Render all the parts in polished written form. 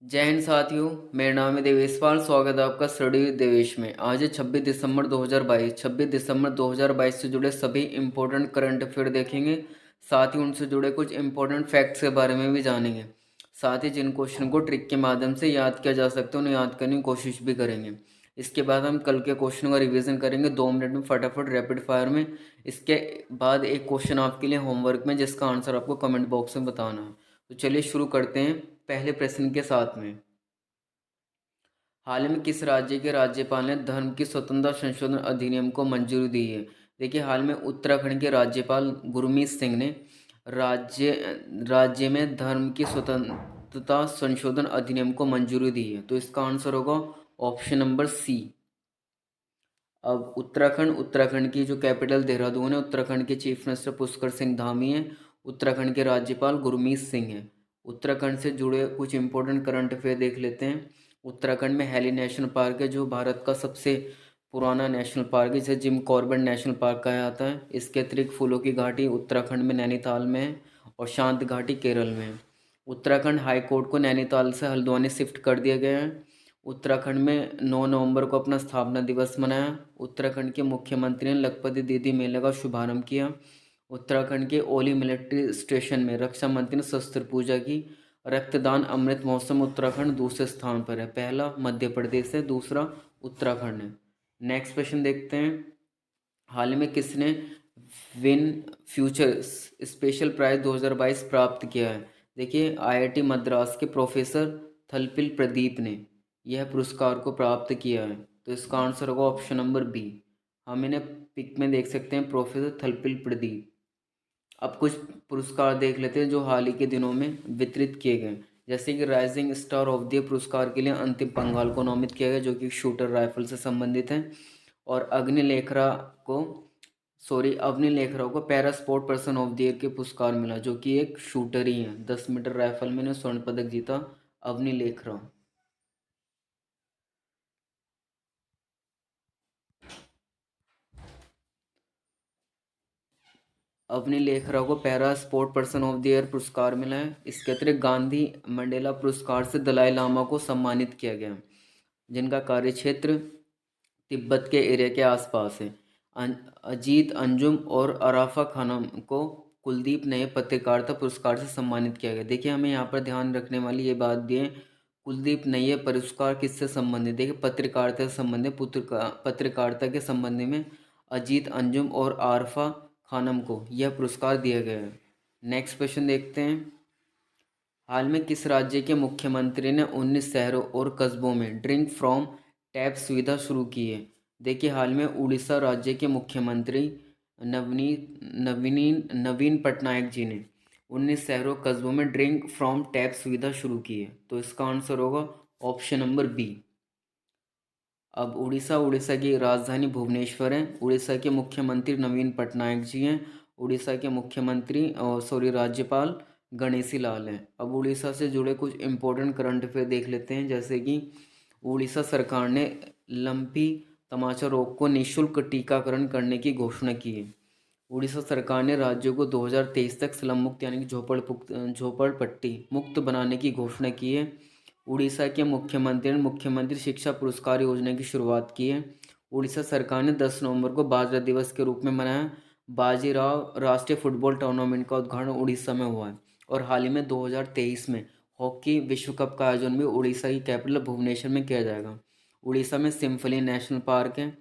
जय हिंद साथियों। मेरा नाम है देवेश पाल। स्वागत है आपका स्टडी विद देवेश में। आज है 26 दिसंबर 2022। 26 दिसंबर 2022 से जुड़े सभी इम्पोर्टेंट करंट अफेयर देखेंगे। साथ ही उनसे जुड़े कुछ इम्पोर्टेंट फैक्ट्स के बारे में भी जानेंगे। साथ ही जिन क्वेश्चन को ट्रिक के माध्यम से याद किया जा सकता है उन्हें याद करने की कोशिश भी करेंगे। इसके बाद हम कल के क्वेश्चन का रिवीजन करेंगे 2 मिनट में फटाफट रैपिड फायर में। इसके बाद एक क्वेश्चन आपके लिए होमवर्क में जिसका आंसर आपको कमेंट बॉक्स में बताना है। तो चलिए शुरू करते हैं पहले प्रश्न के साथ में। हाल में किस राज्य के राज्यपाल ने धर्म की स्वतंत्रता संशोधन अधिनियम को मंजूरी दी है? देखिए, हाल में उत्तराखंड के राज्यपाल गुरमीत सिंह ने राज्य राज्य में धर्म की स्वतंत्रता संशोधन अधिनियम को मंजूरी दी है। तो इसका आंसर होगा ऑप्शन नंबर सी। अब उत्तराखंड की जो कैपिटल देहरादून है, उत्तराखंड के चीफ मिनिस्टर पुष्कर सिंह धामी हैं। उत्तराखंड के राज्यपाल गुरमीत सिंह हैं। उत्तराखंड से जुड़े कुछ इंपॉर्टेंट करंट अफेयर देख लेते हैं। उत्तराखंड में हैली नेशनल पार्क है जो भारत का सबसे पुराना नेशनल पार्क है, जिसे जिम कॉर्बेट नेशनल पार्क कहा जाता है। इसके अतिरिक्त फूलों की घाटी उत्तराखंड में नैनीताल में है और शांत घाटी केरल में है। उत्तराखंड हाई कोर्ट को नैनीताल से हल्द्वानी शिफ्ट कर दिया गया है। उत्तराखंड में 9 नवंबर को अपना स्थापना दिवस मनाया। उत्तराखंड के मुख्यमंत्री ने लखपति दीदी मेले का शुभारंभ किया। उत्तराखंड के ओली मिलिट्री स्टेशन में रक्षा मंत्री ने शस्त्र पूजा की। रक्तदान अमृत महोत्सव में उत्तराखंड दूसरे स्थान पर है। पहला मध्य प्रदेश है, दूसरा उत्तराखंड है। नेक्स्ट क्वेश्चन देखते हैं। हाल में किसने विन फ्यूचर स्पेशल प्राइज 2022 प्राप्त किया है? देखिए, आईआईटी मद्रास के प्रोफेसर थलपिल प्रदीप ने यह पुरस्कार को प्राप्त किया है। तो इसका आंसर होगा ऑप्शन नंबर बी। हम इन्हें पिक में देख सकते हैं, प्रोफेसर थलपिल प्रदीप। अब कुछ पुरस्कार देख लेते हैं जो हाल ही के दिनों में वितरित किए गए। जैसे कि राइजिंग स्टार ऑफ द पुरस्कार के लिए अंतिम पंघाल को नामित किया गया जो कि शूटर राइफल से संबंधित है। और को अवनी लेखरा को para sport person of the year के पुरस्कार मिला जो कि एक शूटर ही है। 10 मीटर राइफल में ने स्वर्ण पदक जीता अवनी लेखरा। अवनी लेखरा को para sport person of the year पुरस्कार मिला है। इसके अतिरिक्त गांधी मंडेला पुरस्कार से दलाई लामा को सम्मानित किया गया जिनका कार्यक्षेत्र तिब्बत के एरिया के आसपास है। अजीत अंजुम और अराफा खानम को कुलदीप नए पत्रकारिता पुरस्कार से सम्मानित किया गया। देखिए, हमें यहाँ पर ध्यान रखने वाली ये बात भी है, कुलदीप नैये पुरस्कार किससे संबंधित? देखिए, पत्रकारिता से संबंधित। पत्रकारिता के संबंध में अजीत अंजुम और आरफा खानम को यह पुरस्कार दिया गया है। नेक्स्ट क्वेश्चन देखते हैं। हाल में किस राज्य के मुख्यमंत्री ने 19 शहरों और कस्बों में ड्रिंक फ्रॉम टैप सुविधा शुरू की है? देखिए, हाल में उड़ीसा राज्य के मुख्यमंत्री नवीन पटनायक जी ने 19 शहरों कस्बों में ड्रिंक फ्रॉम टैप सुविधा शुरू की है। तो इसका आंसर होगा ऑप्शन नंबर बी। अब उड़ीसा की राजधानी भुवनेश्वर है। उड़ीसा के मुख्यमंत्री नवीन पटनायक जी हैं। उड़ीसा के राज्यपाल गणेशी लाल हैं। अब उड़ीसा से जुड़े कुछ इम्पोर्टेंट करंट अफेयर देख लेते हैं। जैसे कि उड़ीसा सरकार ने लंपी तमाचा रोग को निःशुल्क टीकाकरण करने की घोषणा की है। उड़ीसा सरकार ने राज्यों को 2023 तक स्लम मुक्त यानी कि झोपड़पट्टी मुक्त बनाने की घोषणा की है। उड़ीसा के मुख्यमंत्री ने मुख्यमंत्री शिक्षा पुरस्कार योजना की शुरुआत की है। उड़ीसा सरकार ने 10 नवंबर को बाजरा दिवस के रूप में मनाया। बाजीराव राष्ट्रीय फुटबॉल टूर्नामेंट का उद्घाटन उड़ीसा में हुआ है। और हाल ही में 2023 में हॉकी विश्व कप का आयोजन भी उड़ीसा की कैपिटल भुवनेश्वर में किया जाएगा। उड़ीसा में सिम्फनी नेशनल पार्क है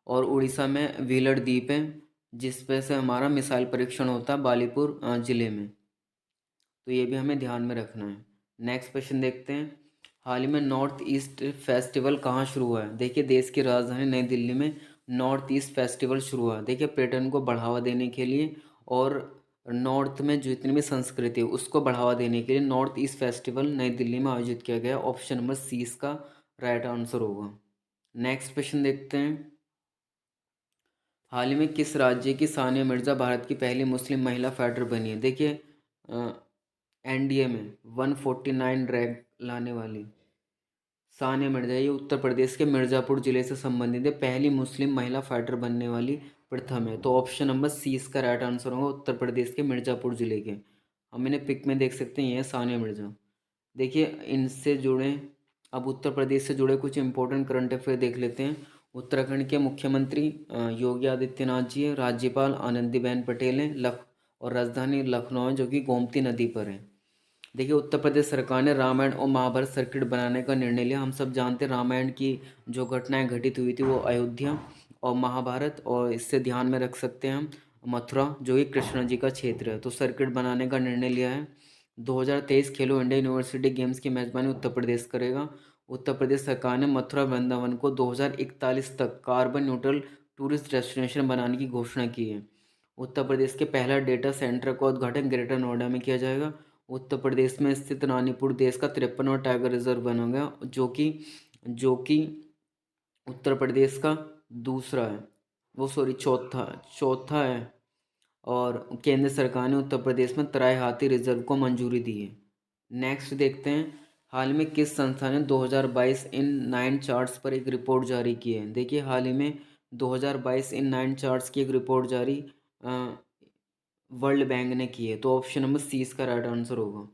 और उड़ीसा में व्हीलर द्वीप है जिस पे से हमारा मिसाइल परीक्षण होता है बालीपुर ज़िले में। तो ये भी हमें ध्यान में रखना है। नेक्स्ट क्वेश्चन देखते हैं। हाल ही में नॉर्थ ईस्ट फेस्टिवल कहाँ शुरू हुआ है? देखिए, देश की राजधानी नई दिल्ली में नॉर्थ ईस्ट फेस्टिवल शुरू हुआ है। देखिए, पर्यटन को बढ़ावा देने के लिए और नॉर्थ में जितनी भी संस्कृति है उसको बढ़ावा देने के लिए नॉर्थ ईस्ट फेस्टिवल नई दिल्ली में आयोजित किया गया। ऑप्शन नंबर सी इसका राइट आंसर होगा। नेक्स्ट क्वेश्चन देखते हैं। हाल ही में किस राज्य की सानिया मिर्ज़ा भारत की पहली मुस्लिम महिला फाइटर बनी है? देखिए, एनडीए में 149 रैंक लाने वाली सानिया मिर्ज़ा, ये उत्तर प्रदेश के मिर्ज़ापुर जिले से संबंधित है। पहली मुस्लिम महिला फाइटर बनने वाली प्रथम है। तो ऑप्शन नंबर सी इसका राइट आंसर होगा, उत्तर प्रदेश के मिर्ज़ापुर जिले के। हम इन्हें पिक में देख सकते हैं, ये है सानिया मिर्ज़ा। देखिए इनसे जुड़े, अब उत्तर प्रदेश से जुड़े कुछ इंपॉर्टेंट करंट अफेयर देख लेते हैं। उत्तराखंड के मुख्यमंत्री योगी आदित्यनाथ जी है, राज्यपाल आनंदीबेन पटेल हैं, और राजधानी लखनऊ है जो कि गोमती नदी पर है। देखिए उत्तर प्रदेश सरकार ने रामायण और महाभारत सर्किट बनाने का निर्णय लिया। हम सब जानते हैं रामायण की जो घटनाएं घटित हुई थी वो अयोध्या, और महाभारत, और इससे ध्यान में रख सकते हैं हम मथुरा जो कि कृष्ण जी का क्षेत्र है। तो सर्किट बनाने का निर्णय लिया है। 2023 खेलो इंडिया यूनिवर्सिटी गेम्स की मेजबानी उत्तर प्रदेश करेगा। उत्तर प्रदेश सरकार ने मथुरा वृंदावन को 2041 तक कार्बन न्यूट्रल टूरिस्ट डेस्टिनेशन बनाने की घोषणा की है। उत्तर प्रदेश के पहला डेटा सेंटर का उद्घाटन ग्रेटर नोएडा में किया जाएगा। उत्तर प्रदेश में स्थित रानीपुर देश का 53वां टाइगर रिजर्व बनेगा, जो कि उत्तर प्रदेश का दूसरा है, वो सॉरी चौथा चौथा है। और केंद्र सरकार ने उत्तर प्रदेश में तराई हाथी रिजर्व को मंजूरी दी है। नेक्स्ट देखते हैं, हाल में किस संस्था ने 2022 इन 9 चार्ट्स पर एक रिपोर्ट जारी की है। देखिए हाल ही में 2022 इन 9 चार्ट्स की एक रिपोर्ट जारी वर्ल्ड बैंक ने की है। तो ऑप्शन नंबर सी इसका राइट आंसर होगा।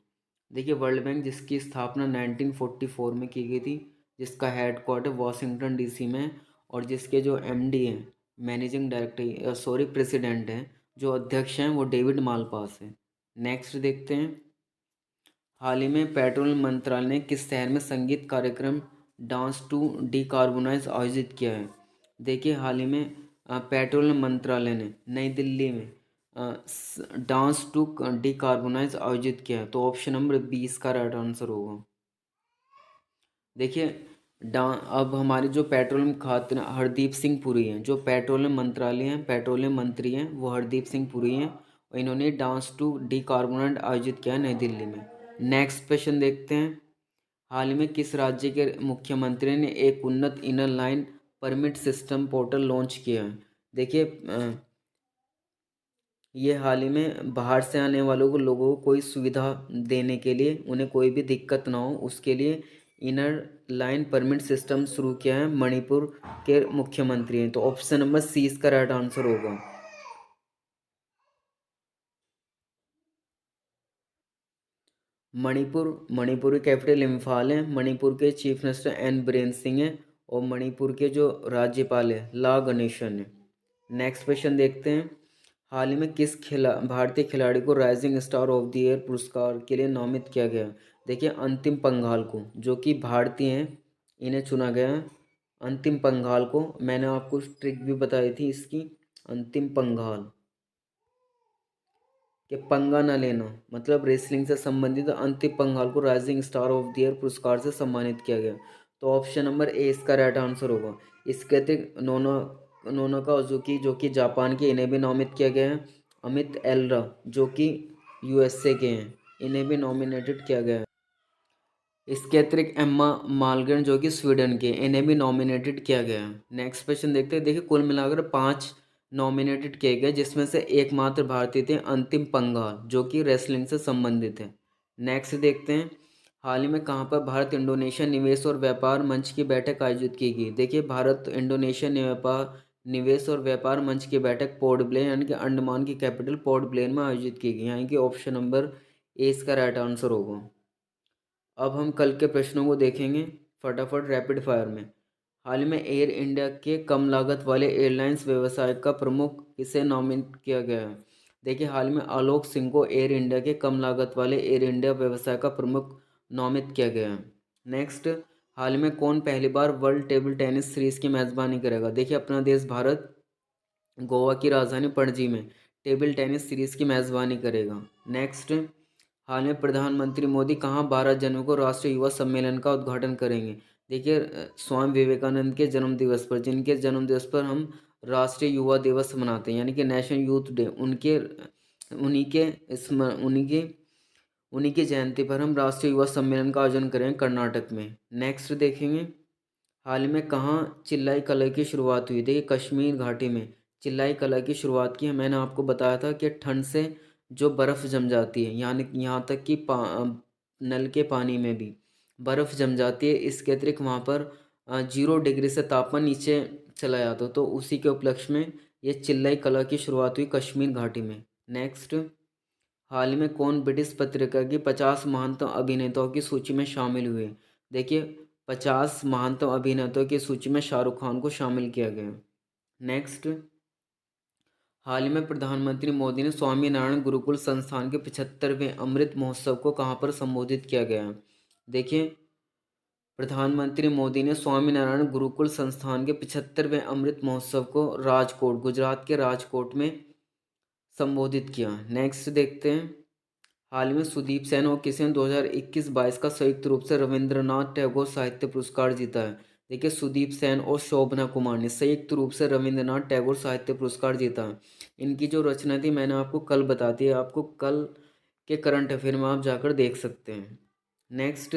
देखिए वर्ल्ड बैंक जिसकी स्थापना 1944 में की गई थी, जिसका हेडक्वार्टर वाशिंगटन डीसी में है, और जिसके जो एमडी हैं, मैनेजिंग डायरेक्टर सॉरी प्रेसिडेंट हैं, जो अध्यक्ष हैं वो डेविड मालपास हैं। नेक्स्ट देखते हैं, हाल ही में पेट्रोलियम मंत्रालय ने किस शहर में संगीत कार्यक्रम डांस टू डीकार्बोनाइज आयोजित किया है। देखिए हाल ही में पेट्रोलियम मंत्रालय ने नई दिल्ली में डांस टू डीकार्बोनाइज आयोजित किया है। तो ऑप्शन नंबर 20 का राइट आंसर होगा। देखिए अब हमारे जो पेट्रोलियम खाते हरदीप सिंह पुरी हैं, जो पेट्रोलियम मंत्रालय हैं, पेट्रोलियम मंत्री हैं, वो हरदीप सिंह पुरी हैं, और इन्होंने डांस टू डीकार्बोनाइज आयोजित किया है नई दिल्ली में। नेक्स्ट क्वेश्चन देखते हैं, हाल ही में किस राज्य के मुख्यमंत्री ने एक उन्नत inner line permit system portal launch किया है। देखिए ये हाल ही में बाहर से आने वालों को, लोगों को कोई सुविधा देने के लिए, उन्हें कोई भी दिक्कत ना हो उसके लिए इनर लाइन परमिट सिस्टम शुरू किया है, मणिपुर के मुख्यमंत्री हैं। तो ऑप्शन नंबर सी इसका राइट आंसर होगा। मणिपुर की कैपिटल इम्फाल है। मणिपुर के chief minister N Biren Singh हैं, और मणिपुर के जो राज्यपाल है ला गणेशन है। नेक्स्ट क्वेश्चन देखते हैं, हाल ही में किस भारतीय खिलाड़ी को rising star of the year पुरस्कार के लिए नामित किया गया। देखिए अंतिम पंघाल को, जो कि भारतीय हैं, इन्हें चुना गया है। अंतिम पंघाल को मैंने आपको ट्रिक भी बताई थी इसकी, अंतिम पंघाल कि पंगा न लेना, मतलब रेसलिंग से संबंधित अंतिम पंघाल को rising star of the year पुरस्कार से सम्मानित किया गया। तो ऑप्शन नंबर ए इसका राइट आंसर होगा। इसके अतिरिक्त नोनोका ओजुकी जो कि जापान के, इन्हें भी नामित किया गया है। अमित एल्रा जो कि यूएसए के हैं, इन्हें भी नॉमिनेटेड किया गया है। इसके अतिरिक्त एम्मा मालगन जो कि स्वीडन के, इन्हें भी नॉमिनेटेड किया गया है। नेक्स्ट क्वेश्चन देखते हैं। देखिए कुल मिलाकर 5 नॉमिनेटेड किए गए, जिसमें से एकमात्र भारतीय थे अंतिम पंघाल जो कि रेसलिंग से संबंधित है। नेक्स्ट देखते हैं, हाल ही में कहाँ पर भारत इंडोनेशिया निवेश और व्यापार मंच की बैठक आयोजित की गई। देखिए भारत इंडोनेशिया निवेश और व्यापार मंच की बैठक पोर्ट ब्लेयर यानी कि अंडमान की कैपिटल पोर्ट ब्लेयर में आयोजित की गई, यानी कि ऑप्शन नंबर ए इसका राइट आंसर होगा। अब हम कल के प्रश्नों को देखेंगे फटाफट रैपिड फायर में। हाल ही में एयर इंडिया के कम लागत वाले एयरलाइंस व्यवसाय का प्रमुख किसे नामित किया गया है। देखिए हाल में आलोक सिंह को एयर इंडिया के कम लागत वाले एयर इंडिया व्यवसाय का प्रमुख नामित किया गया है। नेक्स्ट, हाल में कौन पहली बार वर्ल्ड टेबल टेनिस सीरीज की मेजबानी करेगा। देखिए अपना देश भारत गोवा की राजधानी पणजी में टेबल टेनिस सीरीज की मेजबानी करेगा। नेक्स्ट, हाल में प्रधानमंत्री मोदी कहाँ 12 जनवरी को राष्ट्रीय युवा सम्मेलन का उद्घाटन करेंगे। देखिए स्वामी विवेकानंद के जन्म दिवस पर, जिनके जन्म दिवस पर हम राष्ट्रीय युवा दिवस मनाते हैं यानी कि नेशनल यूथ डे, उन्हीं के उन्हीं की जयंती पर हम राष्ट्रीय युवा सम्मेलन का आयोजन करेंगे कर्नाटक में। नेक्स्ट देखेंगे, हाल ही में कहाँ चिल्लाई कला की शुरुआत हुई। देखिए कश्मीर घाटी में चिल्लाई कला की शुरुआत की है। मैंने आपको बताया था कि ठंड से जो बर्फ़ जम जाती है, यानी यहाँ तक कि नल के पानी में भी बर्फ़ जम जाती है। इसके अतिरिक्त वहाँ पर 0 डिग्री से तापमान नीचे चला जाता, तो उसी के उपलक्ष्य में ये चिल्लाई कला की शुरुआत हुई कश्मीर घाटी में। नेक्स्ट, हाल ही में कौन ब्रिटिश पत्रिका की 50 महानतम अभिनेताओं की सूची में शामिल हुए? देखिए, 50 महानतम अभिनेताओं की सूची में शाहरुख खान को शामिल किया गया। नेक्स्ट, हाल ही में प्रधानमंत्री मोदी ने स्वामीनारायण गुरुकुल संस्थान के 75वें अमृत महोत्सव को कहाँ पर संबोधित किया गया? देखिए, प्रधानमंत्री मोदी ने स्वामीनारायण गुरुकुल संस्थान के 75वें अमृत महोत्सव को राजकोट, गुजरात के राजकोट में संबोधित किया। नेक्स्ट देखते हैं, हाल ही में सुदीप सेन और किसी ने 2021-22 का संयुक्त रूप से रविंद्रनाथ टैगोर साहित्य पुरस्कार जीता है। देखिए, सुदीप सेन और शोभना कुमार ने संयुक्त रूप से रविंद्रनाथ टैगोर साहित्य पुरस्कार जीता है। इनकी जो रचना थी मैंने आपको कल बता दी है, आपको कल के करंट अफेयर में आप जाकर देख सकते हैं। नेक्स्ट,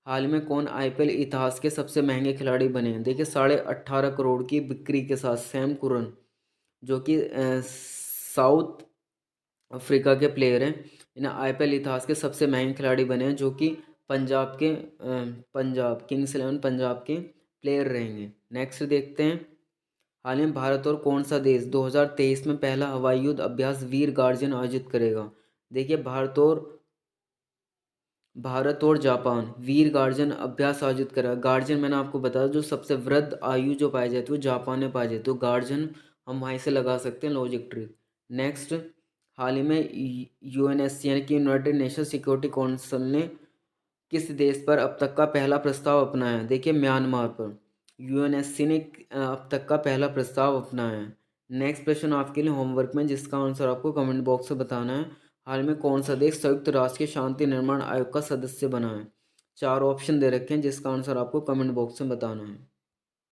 हाल में कौन आईपीएल इतिहास के सबसे महंगे खिलाड़ी बने हैं? देखिए, 18.5 करोड़ की बिक्री के साथ सैम कुरन, जो कि साउथ अफ्रीका के प्लेयर हैं, इन्हें आईपीएल इतिहास के सबसे महंगे खिलाड़ी बने हैं, जो कि पंजाब किंग्स 11 पंजाब के प्लेयर रहेंगे। नेक्स्ट देखते हैं, हाल में भारत और कौन सा देश 2023 में पहला हवाई युद्ध अभ्यास वीर गार्जियन आयोजित करेगा? देखिए, भारत और जापान वीर गार्जियन अभ्यास आयोजित करेगा। गार्जियन मैंने आपको बताया, जो सबसे वृद्ध आयु जो पाई जाती है वो जापान में पाई जाती है, तो गार्जियन हम वहीं से लगा सकते हैं लॉजिक ट्री। नेक्स्ट, हाल ही में यूएनएससी यानी कि यूनाइटेड नेशन सिक्योरिटी काउंसिल ने किस देश पर अब तक का पहला प्रस्ताव अपनाया? देखिए, म्यांमार पर यूएनएससी ने अब तक का पहला प्रस्ताव अपनाया है। नेक्स्ट प्रश्न आपके लिए होमवर्क में, जिसका आंसर आपको कमेंट बॉक्स में बताना है। हाल में कौन सा देश संयुक्त राष्ट्र के शांति निर्माण आयोग का सदस्य बना है? 4 ऑप्शन दे रखे हैं, जिसका आंसर आपको कमेंट बॉक्स में बताना है।